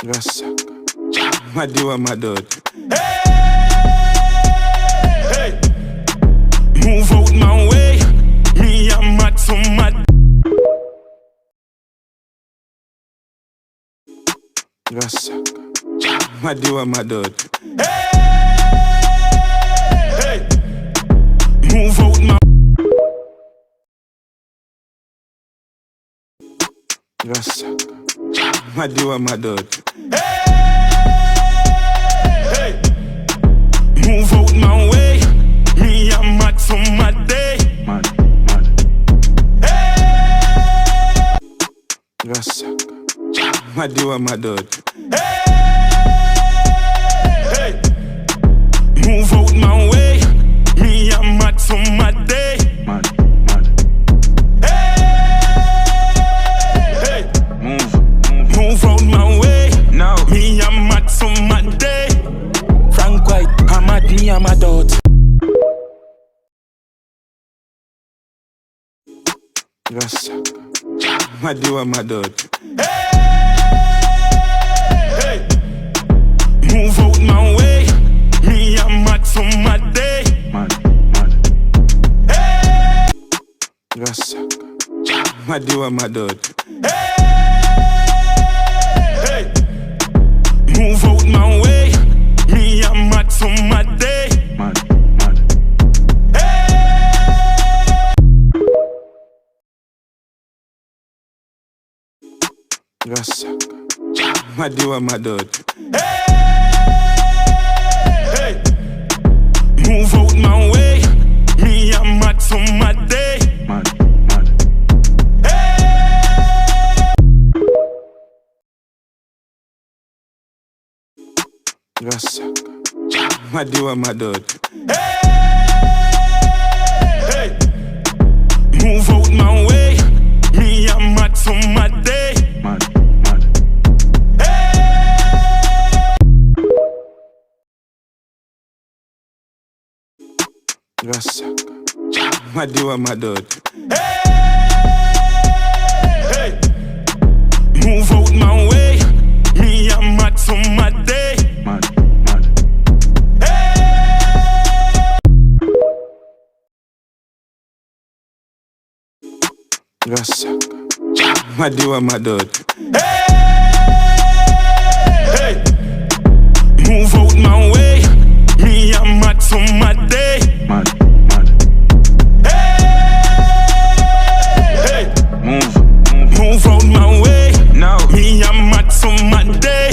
Yes. Madiwa Madod. Hey, move out my way. Me I'm mad so mad. Yes. Madiwa Madod. Hey, move out my. Yes. Madiwa Madod. Hey, move out my way. Me I'm mad so mad day. Mad. Yes. Madiwa Madod. Hey, move out my way. Me I'm mad so mad day. Mad. Hey, move out my way. Now. Me I'm mad so mad day. Frank White, I'm mad, me I'm mad out. Yes. Madiwa Madod. Hey, move out my way. Me I'm mad so mad day. Mad. Yes. Madiwa Madod. Hey, move out my way. Me I'm mad so mad day. Mad. Yes. Madiwa Madod. Hey, move out my way. Me I'm mad so mad day. Mad. Yes. Madiwa Madod. Hey, move out my way. Me I'm mad so mad day. Mad. Yes. Madiwa Madod. Hey, move out my way. Me I'm mad so mad day. Mad. Yes. Madiwa Madod. Hey, move out my way. Me I'm mad so mad day. Mad. Hey, Move out my way. now. Me I'm mad so mad day.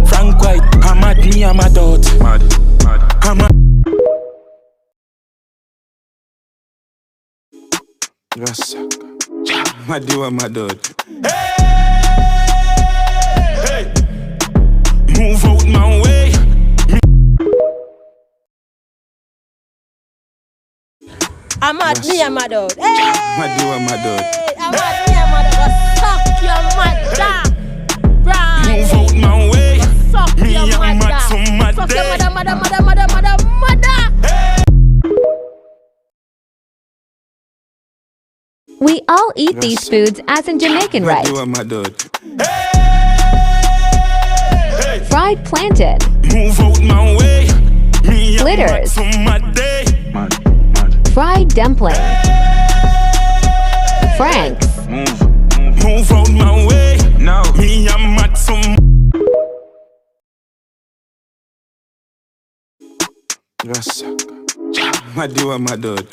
Frank White, I'm mad, me I'm mad out. Mad. I'm mad. Yes. Madiwa Madod. Hey, move out my way. I'm mad, Yes. me I'm mad out. Hey, Madiwa Madod. I'm mad, me I'm mad out. Suck your mother, Move out Riley. my way. Suck Me your I'm mother. mad so mad Suck your day. mother. We all eat Yes. these foods as in Jamaican, right? Madiwa Madod. Hey, Fried plantain, move out my way. Me I'm mad Glitters. so mad day. Mad. fried dumpling, Franks, Move out my way. Now. Me I'm mad so Yes. Madiwa Madod.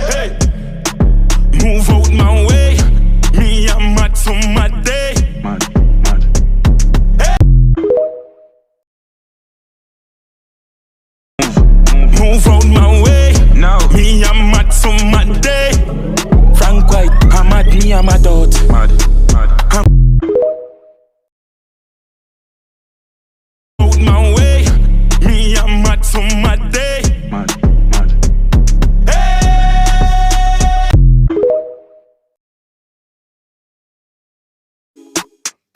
Hey, move out my way. Me I'm mad so mad day. Mad. Move out my way. Now. Me I'm mad so mad day. Frank White, I'm mad, me I'm mad out. Mad. Out my way. Me I'm mad so mad day. Mad.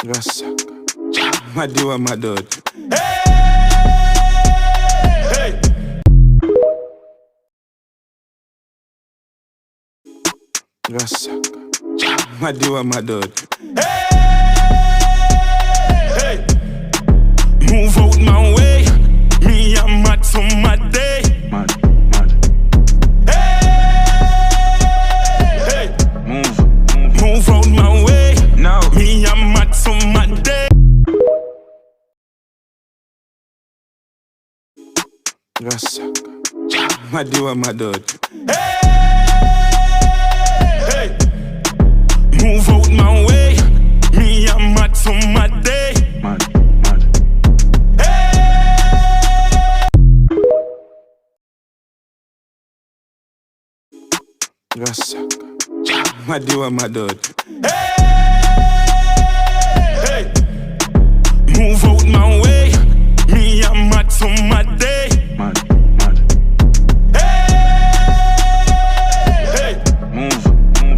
Yes. Madiwa Madod. Hey, Yes. Madiwa Madod. Rasa. Madiwa madod. Hey, move out my way. Me I'm mad for my day. Mad. Rasa. Madiwa madod. Hey, move out my way. Me I'm mad for my day. Mad. Hey,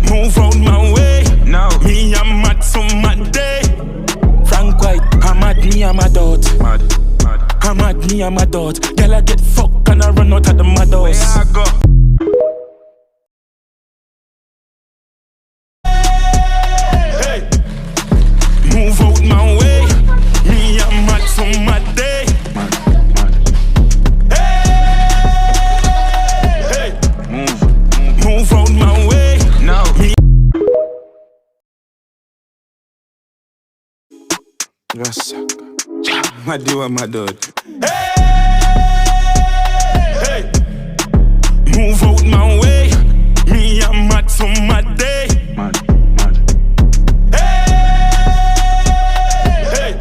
move out my way. Now. Me I'm mad for my day. Frank White, I'm mad, me I'm mad out. Mad. I'm mad, me I'm mad out. Girl I get fucked and I run out of the mad house. Where I go? Hey, move out my way. Me I'm mad for my day. Mad. Hey, move out my way. Now. Me Rasa. Madiwa madod. Hey, move out my way. Me I'm mad for my day. Mad. Hey,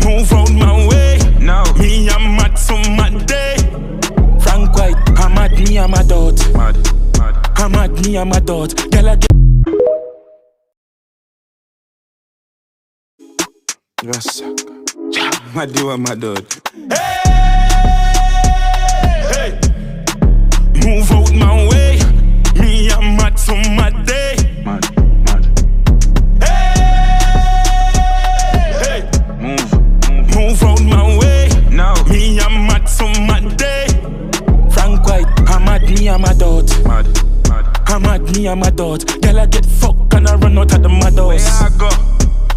move out my way. Now. Me I'm mad for my day. Frank White, I'm mad, me I'm mad out. Mad. I'm mad, me I'm mad out. Girl I get Rasa. Madiwa madod. hey, move out my way. Me I'm mad for my day. Mad. Hey, move out my way. Now. Me I'm mad for my day. Frank White, I'm mad, me I'm mad out. Mad. I'm mad, me I'm mad out. Girl I get fucked and I run out of the mad Where house. I go?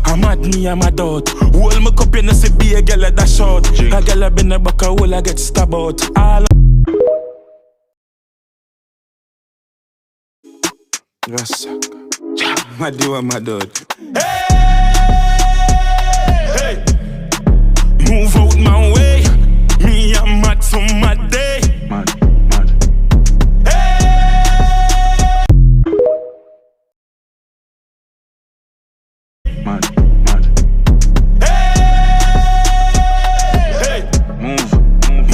I'm mad, me I'm mad out. Hold my cup in the see be a girl like that short. A girl I been a back a hole I get stabbed out. All Rasa. Madiwa madod. hey, move out my way. Me I'm mad for my day. Mad. Mad. Hey,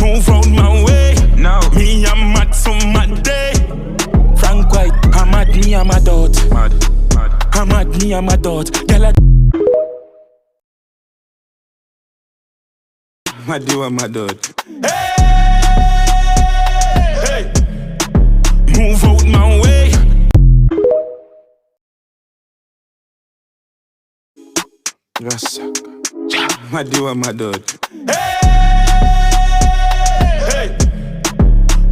move out my way. Now. Me I'm mad for my day. Frank White, I'm mad, me I'm mad out. Mad. I'm mad, me I'm mad out. Girl I Madiwa madod. hey, move out my way. Rasa. Madiwa madod. Hey,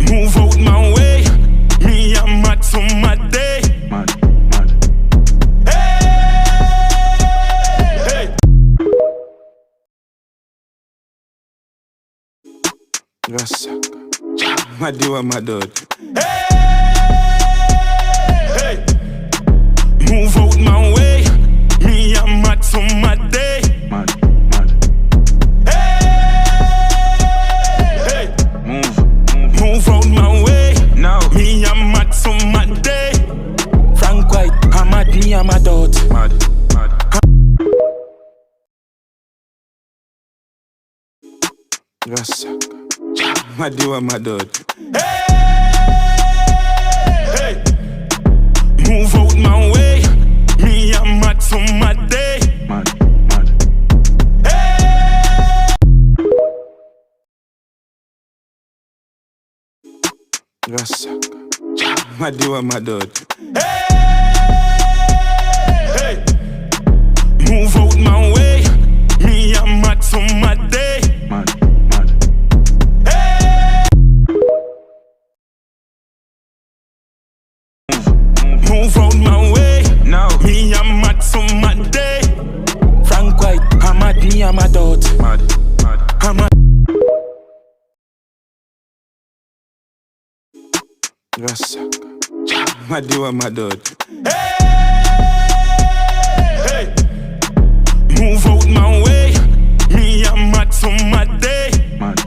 move out my way. Me I'm mad for my day. Mad. Hey, Rasa. Madiwa madod. hey, move out my way. Me I'm mad for my day. Mad. Hey, move out my way. Now. Me I'm mad for my day. Frank White, I'm mad, me I'm mad out. Mad. Rasa. Madiwa madod. Hey, move out my way. Me I'm mad for my day. Mad. Rasa. Madiwa madod. Hey, move out my way. Me I'm mad for my day. Mad. Move out my way. Now. Me I'm mad for my day. Frank White, I'm mad, me I'm mad out. Mad. I'm mad. Rasa. Madiwa madod. Hey, move out my way. Me I'm mad for my day. Mad.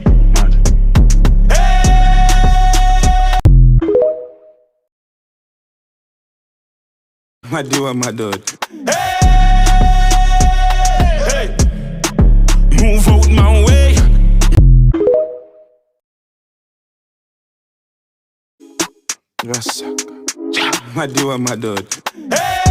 Madiwa madod. Hey, move out my way. Rasaka. Madiwa madod. Hey.